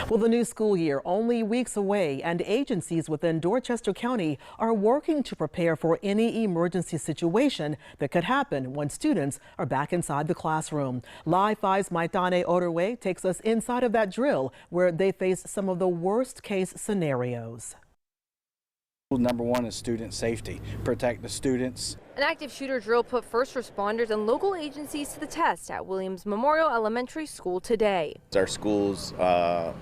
Well, the new school year only weeks away, and agencies within Dorchester County are working to prepare for any emergency situation that could happen when students are back inside the classroom. Live 5's Maitane Oruwe takes us inside of that drill where they face some of the worst case scenarios. Number one is student safety. Protect the students. An active shooter drill put first responders and local agencies to the test at Williams Memorial Elementary School today. Our schools are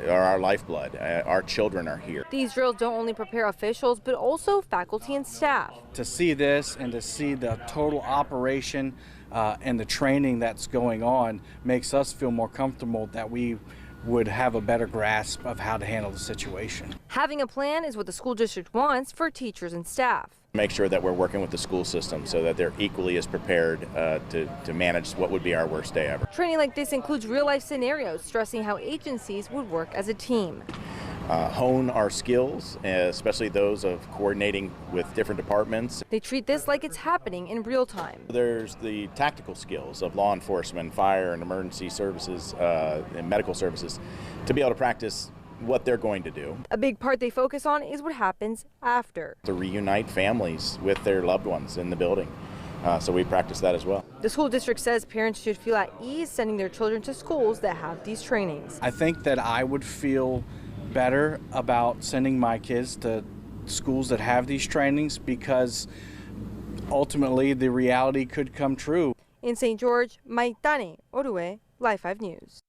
our lifeblood. Our children are here. These drills don't only prepare officials, but also faculty and staff. To see this and to see the total operation and the training that's going on makes us feel more comfortable that we would have a better grasp of how to handle the situation. Having a plan is what the school district wants for teachers and staff. Make sure that we're working with the school system so that they're equally as prepared to manage what would be our worst day ever. Training like this includes real-life scenarios, stressing how agencies would work as a team. Hone our skills, especially those of coordinating with different departments. They treat this like it's happening in real time. There's the tactical skills of law enforcement, fire and emergency services, and medical services to be able to practice what they're going to do. A big part they focus on is what happens after. To reunite families with their loved ones in the building. So we practice that as well. The school district says parents should feel at ease sending their children to schools that have these trainings. I think that I would feel better about sending my kids to schools that have these trainings because ultimately the reality could come true. In St. George, Maitane Oruwe, Live 5 News.